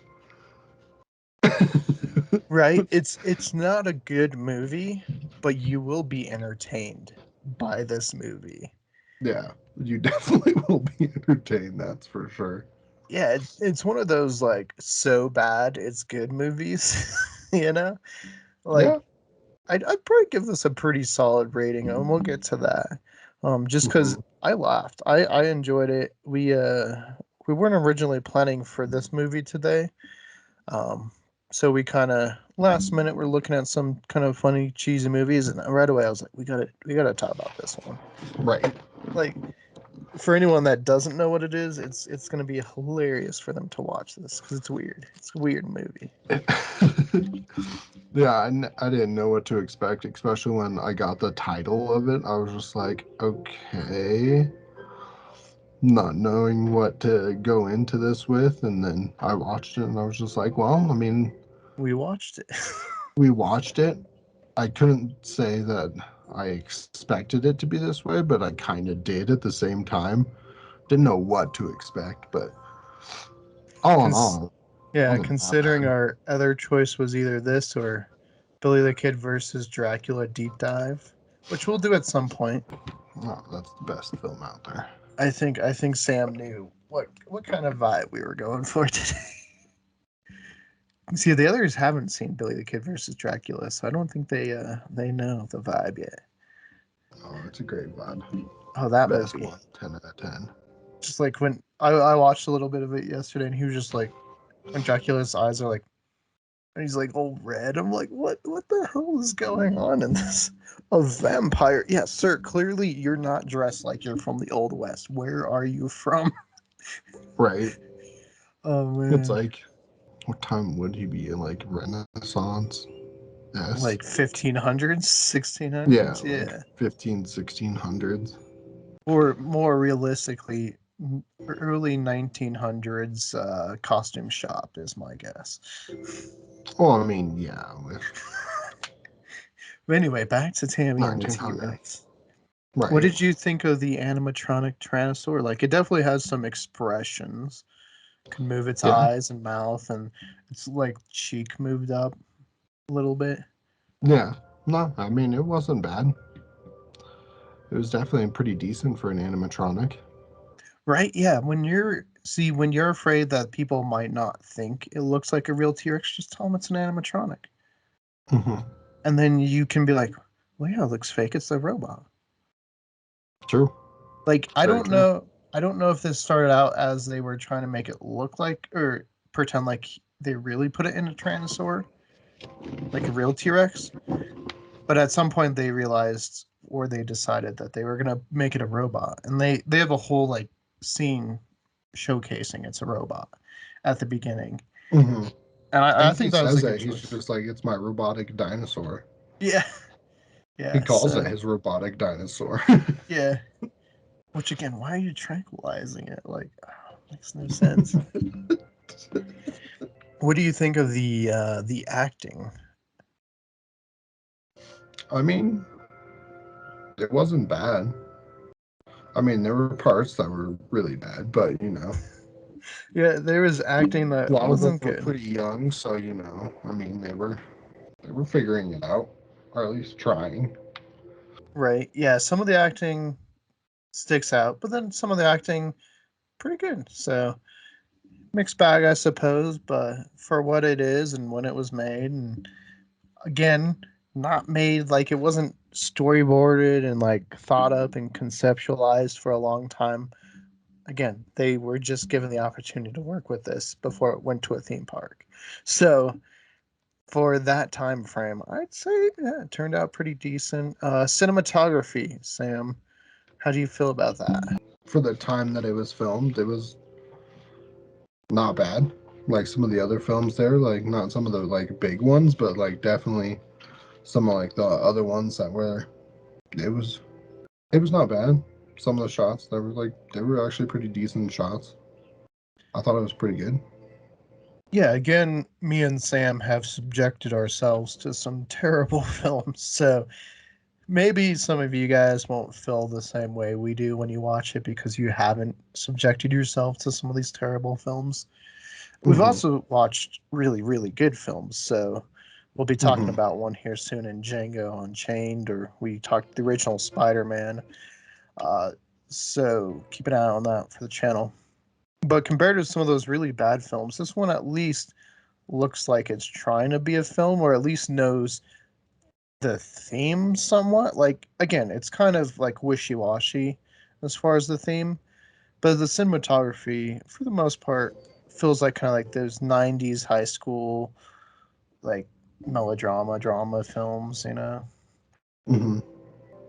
Speaker 1: Right? It's not a good movie, but you will be entertained by this movie.
Speaker 2: Yeah, you definitely will be entertained, that's for sure.
Speaker 1: Yeah, it's one of those like so bad it's good movies, you know? Like
Speaker 2: Yeah.
Speaker 1: I'd probably give this a pretty solid rating, and we'll get to that. Just because
Speaker 2: hmm
Speaker 1: I laughed, I enjoyed it. We weren't originally planning for this movie today, um, so we kind of last minute we're looking at some kind of funny cheesy movies, and right away I was like, we gotta talk about this one.
Speaker 2: Right.
Speaker 1: Like for anyone that doesn't know what it is, it's gonna be hilarious for them to watch this because it's weird. It's a weird movie.
Speaker 2: Yeah, I didn't know what to expect, especially when I got the title of it. I was just like, okay, not knowing what to go into this with. And then I watched it and I was just like, well, I mean,
Speaker 1: We watched it.
Speaker 2: we watched it. I couldn't say that I expected it to be this way, but I kind of did at the same time. Didn't know what to expect, but all in
Speaker 1: Cons-
Speaker 2: all, it
Speaker 1: yeah,
Speaker 2: wasn't that
Speaker 1: considering
Speaker 2: bad.
Speaker 1: our other choice was either this or Billy the Kid versus Dracula deep dive, which we'll do at some point.
Speaker 2: Oh, that's the best film out there.
Speaker 1: I think Sam knew what kind of vibe we were going for today. See, the others haven't seen Billy the Kid versus Dracula, so I don't think they know the vibe yet.
Speaker 2: Oh, it's a great vibe.
Speaker 1: Oh, that
Speaker 2: Best
Speaker 1: movie.
Speaker 2: one, 10 out of 10.
Speaker 1: Just like when I watched a little bit of it yesterday, and he was just like, when Dracula's eyes are like, and he's like all red. I'm like, what the hell is going on in this? A vampire? Yeah, sir. Clearly, you're not dressed like you're from the old west. Where are you from?
Speaker 2: Right.
Speaker 1: Oh
Speaker 2: It's
Speaker 1: man,
Speaker 2: like, what time would he be in? Like Renaissance? Yes.
Speaker 1: like 1500s,
Speaker 2: Yeah,
Speaker 1: 1600s.
Speaker 2: like
Speaker 1: Yeah,
Speaker 2: 15, 1600s.
Speaker 1: or more realistically, early 1900s costume shop is my guess.
Speaker 2: Well, I mean, yeah, with
Speaker 1: But anyway, back to Tammy and the T
Speaker 2: 1900.
Speaker 1: Rex. What
Speaker 2: Right.
Speaker 1: did you think of the animatronic Tyrannosaur? Like, it definitely has some expressions. Can move its
Speaker 2: Yeah.
Speaker 1: eyes and mouth, and its like cheek moved up a little bit.
Speaker 2: Yeah. No, I mean, it wasn't bad. It was definitely pretty decent for an animatronic.
Speaker 1: Right? Yeah. When you're afraid that people might not think it looks like a real T Rex, just tell them it's an animatronic,
Speaker 2: hmm
Speaker 1: and then you can be like, well, yeah, it looks fake. It's a robot.
Speaker 2: True.
Speaker 1: Like, I
Speaker 2: Very
Speaker 1: don't
Speaker 2: true.
Speaker 1: know. I don't know if this started out as they were trying to make it look like or pretend like they really put it in a Tyrannosaur, like a real T Rex. But at some point, they realized or they decided that they were gonna make it a robot, and they have a whole like scene showcasing it's a robot at the beginning,
Speaker 2: Hmm.
Speaker 1: and I
Speaker 2: And he
Speaker 1: think that was
Speaker 2: says
Speaker 1: a good
Speaker 2: that he's
Speaker 1: choice.
Speaker 2: just like, it's my robotic dinosaur.
Speaker 1: Yeah,
Speaker 2: He
Speaker 1: yeah.
Speaker 2: calls it
Speaker 1: So
Speaker 2: his robotic dinosaur.
Speaker 1: yeah. Which again, why are you tranquilizing it? Like, makes no sense. What do you think of the acting?
Speaker 2: I mean, it wasn't bad. I mean, there were parts that were really bad, but
Speaker 1: Yeah, there was acting
Speaker 2: a
Speaker 1: that
Speaker 2: lot of them
Speaker 1: wasn't
Speaker 2: were
Speaker 1: good.
Speaker 2: pretty young, so I mean, they were figuring it out, or at least trying.
Speaker 1: Right. Yeah, some of the acting sticks out, but then some of the acting pretty good. So mixed bag, I suppose, but for what it is and when it was made, and again, not made like it wasn't storyboarded and like thought up and conceptualized for a long time. Again, they were just given the opportunity to work with this before it went to a theme park. So for that time frame, I'd say yeah, it turned out pretty decent. Cinematography, Sam, how do you feel about that?
Speaker 2: For the time that it was filmed, it was not bad. Like some of the other films there, like not some of the like big ones, but like definitely some of like the other ones that were it was it was not bad. Some of the shots that were like they were actually pretty decent shots. I thought it was pretty good.
Speaker 1: Yeah, again, me and Sam have subjected ourselves to some terrible films, so maybe some of you guys won't feel the same way we do when you watch it because you haven't subjected yourself to some of these terrible films. We've
Speaker 2: Hmm.
Speaker 1: also watched really, really good films, so we'll be talking
Speaker 2: Hmm.
Speaker 1: about one here soon in Django Unchained, or we talked the original Spider-Man. Uh, so keep an eye on that for the channel. But compared to some of those really bad films, this one at least looks like it's trying to be a film, or at least knows the theme somewhat. Like again, it's kind of like wishy-washy as far as the theme, but the cinematography, for the most part, feels like kind of like those '90s high school like melodrama drama films.
Speaker 2: Hmm.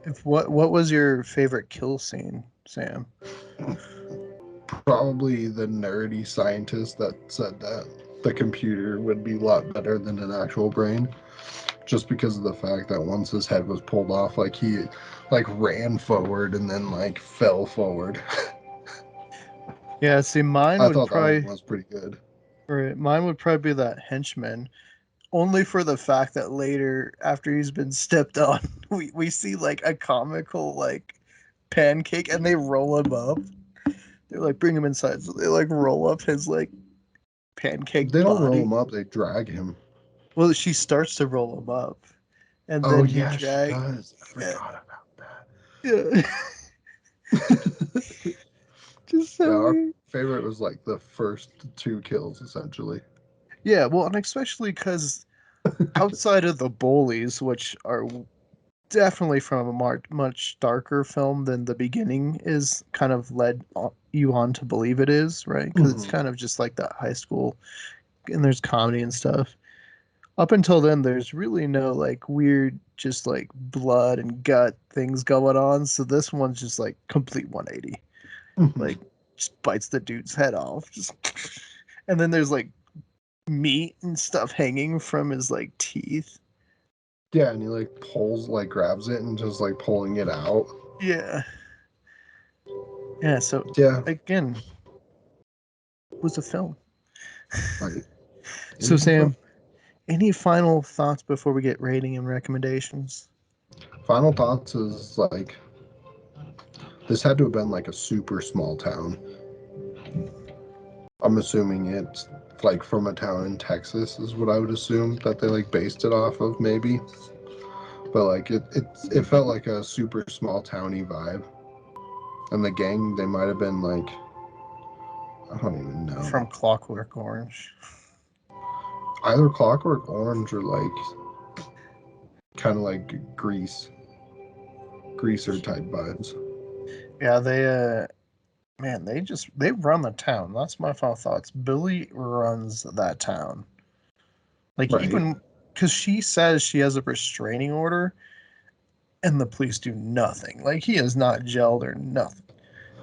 Speaker 1: If what was your favorite kill scene, Sam?
Speaker 2: Probably the nerdy scientist that said that the computer would be a lot better than an actual brain, just because of the fact that once his head was pulled off, like he like ran forward and then like fell forward.
Speaker 1: Yeah, see,
Speaker 2: I thought that one was pretty good.
Speaker 1: mine would probably be that henchman, only for the fact that later, after he's been stepped on, we see like a comical like pancake, and they roll him up. They like bring him inside, so they like roll up his like
Speaker 2: They
Speaker 1: pancake
Speaker 2: don't roll
Speaker 1: body.
Speaker 2: him up; they drag him.
Speaker 1: Well, she starts to roll him up, and
Speaker 2: Oh
Speaker 1: then he
Speaker 2: yeah, she
Speaker 1: drag.
Speaker 2: does. I
Speaker 1: Yeah,
Speaker 2: forgot about
Speaker 1: yeah.
Speaker 2: that.
Speaker 1: Just
Speaker 2: Yeah,
Speaker 1: so
Speaker 2: our
Speaker 1: weird.
Speaker 2: favorite was like the first two kills, essentially.
Speaker 1: Yeah, well, and especially because outside of the bullies, which are definitely from a much darker film than the beginning is kind of led you on to believe it is, right? Because it's
Speaker 2: Hmm.
Speaker 1: kind of just like that high school, and there's comedy and stuff. Up until then, there's really no like weird, just like blood and gut things going on. So this one's just like complete 180.
Speaker 2: Hmm.
Speaker 1: Like, just bites the dude's head off. Just, and then there's like meat and stuff hanging from his like teeth.
Speaker 2: Yeah, and he like pulls, like grabs it and just like pulling it out.
Speaker 1: Yeah. Yeah. So
Speaker 2: Yeah,
Speaker 1: again, it was a film.
Speaker 2: like it
Speaker 1: So
Speaker 2: was a film.
Speaker 1: Sam, any final thoughts before we get rating and recommendations?
Speaker 2: Final thoughts is like this had to have been like a super small town. I'm assuming it's like from a town in Texas is what I would assume that they like based it off of maybe. But like it felt like a super small towny vibe. And the gang they might have been like I don't even know.
Speaker 1: From Clockwork Orange.
Speaker 2: Either Clockwork Orange or like kind of like Grease. greaser type vibes.
Speaker 1: Yeah, man, they run the town. That's my final thoughts. Billy runs that town. Like,
Speaker 2: Right.
Speaker 1: even because she says she has a restraining order, and the police do nothing. Like, he is not jailed or nothing.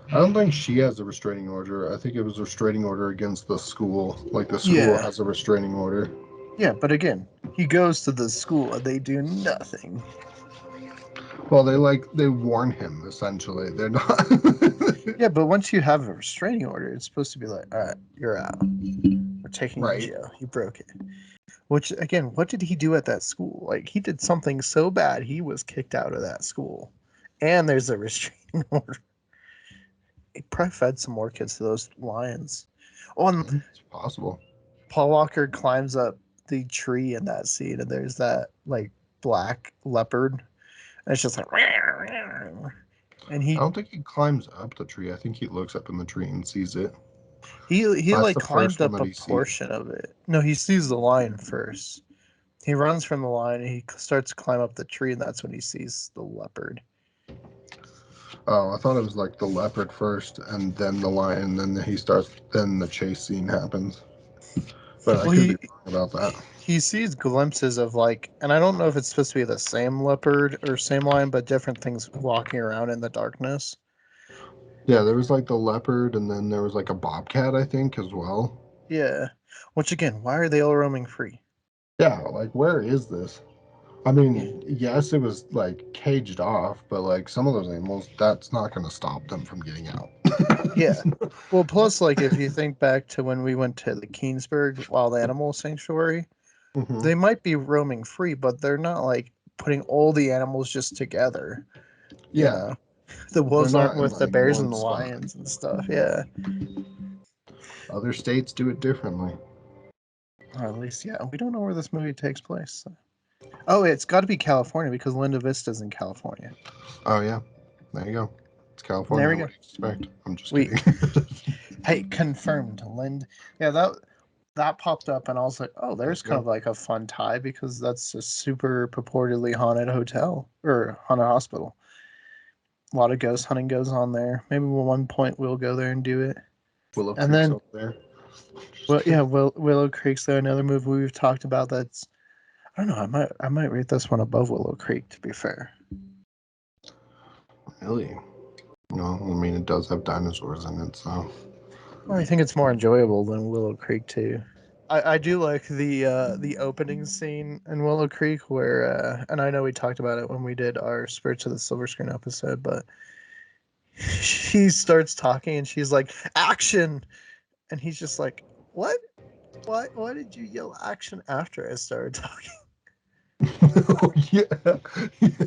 Speaker 2: I don't think she has a restraining order. I think it was a restraining order against the school. Like the school
Speaker 1: Yeah,
Speaker 2: has a restraining order.
Speaker 1: yeah, but again, he goes to the school and they do nothing.
Speaker 2: Well, they warn him essentially. They're not.
Speaker 1: Yeah, but once you have a restraining order, it's supposed to be like, all right, you're out. We're taking you to
Speaker 2: Right.
Speaker 1: jail. You broke it. Which, again, what did he do at that school? Like, he did something so bad, he was kicked out of that school. And there's a restraining order. He probably fed some more kids to those lions. Oh, and
Speaker 2: It's possible.
Speaker 1: Paul Walker climbs up the tree in that scene, and there's that, like, black leopard. And it's just like, and
Speaker 2: I
Speaker 1: he
Speaker 2: don't think he climbs up the tree. I think he looks up in the tree and sees it.
Speaker 1: he
Speaker 2: That's
Speaker 1: like
Speaker 2: the
Speaker 1: climbed
Speaker 2: first one
Speaker 1: up
Speaker 2: that
Speaker 1: a
Speaker 2: he sees.
Speaker 1: portion of it. No, he sees the lion first. He runs from the lion and he starts to climb up the tree, and that's when he sees the leopard.
Speaker 2: Oh, I thought it was like the leopard first, and then the lion, then he starts. Then the chase scene happens. But I
Speaker 1: Well,
Speaker 2: could be wrong about that.
Speaker 1: he sees glimpses of, like, and I don't know if it's supposed to be the same leopard or same lion, but different things walking around in the darkness.
Speaker 2: Yeah, there was like the leopard, and then there was like a bobcat, I think, as well.
Speaker 1: Yeah. Which, again, why are they all roaming free?
Speaker 2: Yeah, like where is this? I
Speaker 1: Yeah.
Speaker 2: mean, yes, it was like caged off, but like some of those animals, that's not going to stop them from getting out.
Speaker 1: Yeah. Well, plus, like, if you think back to when we went to the Keensburg Wild Animal Sanctuary,
Speaker 2: Hmm.
Speaker 1: they might be roaming free, but they're not, like, putting all the animals just together. You
Speaker 2: Yeah,
Speaker 1: know, the
Speaker 2: they're
Speaker 1: wolves aren't
Speaker 2: not in
Speaker 1: with the
Speaker 2: like
Speaker 1: bears and
Speaker 2: one
Speaker 1: the
Speaker 2: spot.
Speaker 1: lions and stuff. Yeah.
Speaker 2: Other states do it differently.
Speaker 1: Or at least, yeah. We don't know where this movie takes place. So. Oh, it's got to be California because Linda Vista's in California.
Speaker 2: Oh yeah, there you go. It's
Speaker 1: There
Speaker 2: California.
Speaker 1: we
Speaker 2: What
Speaker 1: go.
Speaker 2: do you expect? I'm just
Speaker 1: We
Speaker 2: kidding.
Speaker 1: Hey, confirmed. Yeah, that popped up, and I was like, oh,
Speaker 2: There
Speaker 1: there's
Speaker 2: you
Speaker 1: kind
Speaker 2: go.
Speaker 1: of like a fun tie because that's a super purportedly haunted hotel or haunted hospital. A lot of ghost hunting goes on there. Maybe at one point we'll go there and do it.
Speaker 2: Willow
Speaker 1: And
Speaker 2: Creek's
Speaker 1: then,
Speaker 2: over there. Just
Speaker 1: well, yeah,
Speaker 2: kidding.
Speaker 1: Willow Creek's there. Another movie we've talked about. That's I don't know. I might rate this one above Willow Creek. To be fair,
Speaker 2: Really? No, I mean it does have dinosaurs in it, so
Speaker 1: well, I think it's more enjoyable than Willow Creek too. I do like the opening scene in Willow Creek where and I know we talked about it when we did our Spirits of the Silver Screen episode, but she starts talking and she's like, action, and he's just like, what? Why did you yell action after I started talking?
Speaker 2: yeah.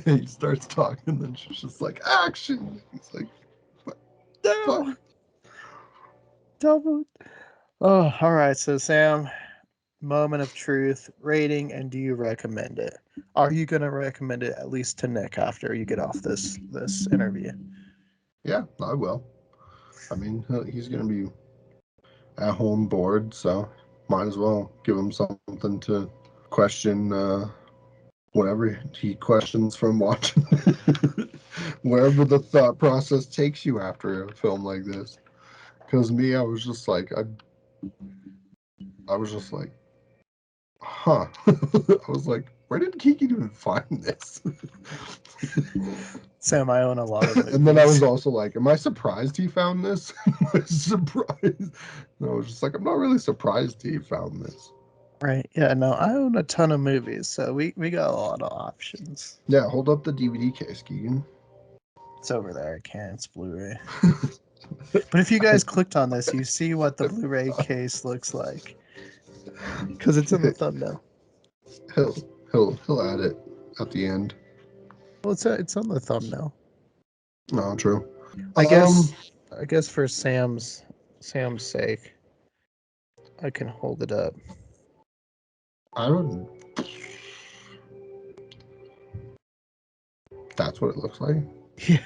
Speaker 2: He starts talking, and then she's just like, action. He's like, what the fuck?
Speaker 1: No, double. Oh, all right. So Sam, moment of truth, rating, and do you recommend it? Are you gonna recommend it at least to Nick after you get off this interview?
Speaker 2: Yeah, I will. I mean, he's gonna be at home bored, so might as well give him something to question whatever he questions from watching. Wherever the thought process takes you after a film like this. Because me, I was just like, huh. I was like, where did Kiki even find this?
Speaker 1: Sam, I own a lot of
Speaker 2: And then I was
Speaker 1: movies.
Speaker 2: also like, am I surprised he found this? I was surprised. And I was just like, I'm not really surprised he found this.
Speaker 1: Right. Yeah, no, I own a ton of movies, so we got a lot of options.
Speaker 2: Yeah, hold up the DVD case, Keegan.
Speaker 1: It's over there. I can't. It's Blu-ray. But if you guys clicked on this, you see what the Blu-ray case looks like because it's in the thumbnail.
Speaker 2: he'll he'll add it at the end.
Speaker 1: Well, it's on the thumbnail.
Speaker 2: No, true.
Speaker 1: I
Speaker 2: Um,
Speaker 1: guess I guess for Sam's sake, I can hold it up.
Speaker 2: I don't. That's what it looks like.
Speaker 1: Yeah.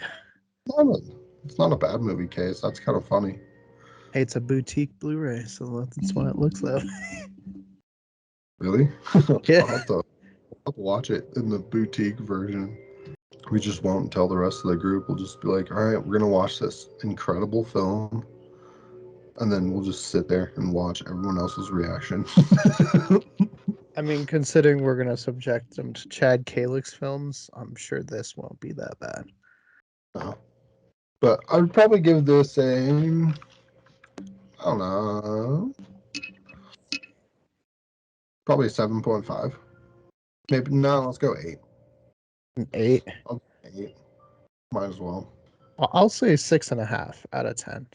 Speaker 2: Not a, it's not a bad movie case. That's kind of funny.
Speaker 1: Hey, it's a boutique Blu-ray, so that's why it looks that way.
Speaker 2: Really?
Speaker 1: Yeah.
Speaker 2: I'll have to watch it in the boutique version. We just won't tell the rest of the group. We'll just be like, all right, we're going to watch this incredible film. And then we'll just sit there and watch everyone else's reaction.
Speaker 1: I mean, considering we're gonna subject them to Chad Kalix films, I'm sure this won't be that bad.
Speaker 2: No. But I would probably give this a, I don't know, probably a 7.5. Maybe, no, let's go 8.
Speaker 1: An 8.
Speaker 2: I'll 8. Might as well.
Speaker 1: I'll say 6.5 out of 10.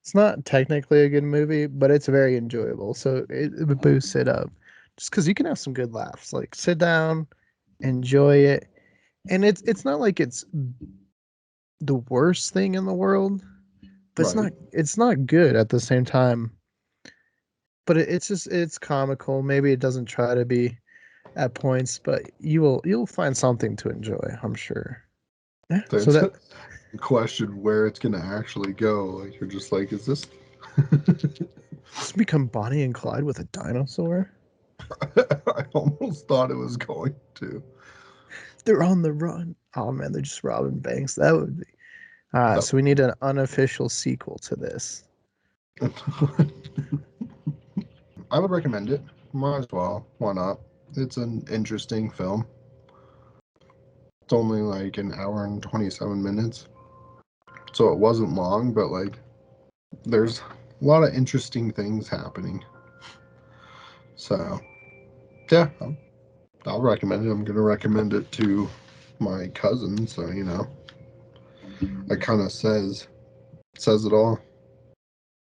Speaker 1: It's not technically a good movie, but it's very enjoyable. So it boosts it up. Just because you can have some good laughs. Like sit down, enjoy it. And it's not like it's the worst thing in the world, but
Speaker 2: Right.
Speaker 1: it's not good at the same time. But it's just it's comical. Maybe it doesn't try to be at points, but you'll find something to enjoy, I'm sure. Yeah. So
Speaker 2: That's
Speaker 1: that
Speaker 2: a question where it's going to actually go. Like, you're just like, is this.
Speaker 1: just become Bonnie and Clyde with a dinosaur.
Speaker 2: I almost thought it was going to.
Speaker 1: They're on the run. Oh man, they're just robbing banks. That would be.
Speaker 2: That
Speaker 1: So we need an unofficial sequel to this.
Speaker 2: I would recommend it. Might as well. Why not? It's an interesting film. It's only like an hour and 27 minutes. So it wasn't long, but like there's a lot of interesting things happening. So, yeah, I'll recommend it. I'm going to recommend it to my cousin, so it kind of says it all.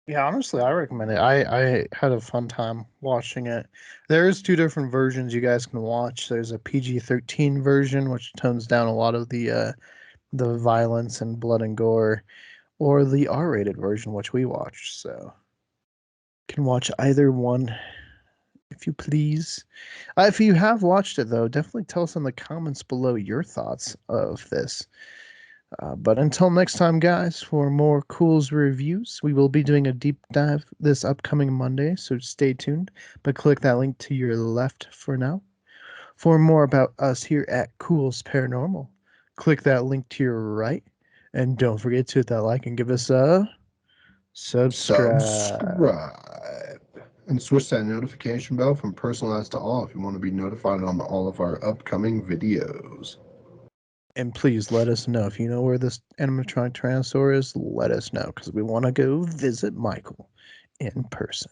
Speaker 1: Yeah, honestly, I recommend it. I had a fun time watching it. There's two different versions you guys can watch. There's a PG-13 version, which tones down a lot of the violence and blood and gore, or the R-rated version, which we watched. So you can watch either one if you please. If you have watched it though, definitely tell us in the comments below your thoughts of this. But until next time, guys, for more Culz reviews, we will be doing a deep dive this upcoming Monday, so stay tuned. But click that link to your left for now. For more about us here at Culz Paranormal, click that link to your right. And don't forget to hit that like and give us a subscribe.
Speaker 2: Subscribe and switch that notification bell from personalized to all if you want to be notified on all of our upcoming videos.
Speaker 1: And please let us know if you know where this animatronic Tyrannosaur is. Let us know because we want to go visit Michael in person.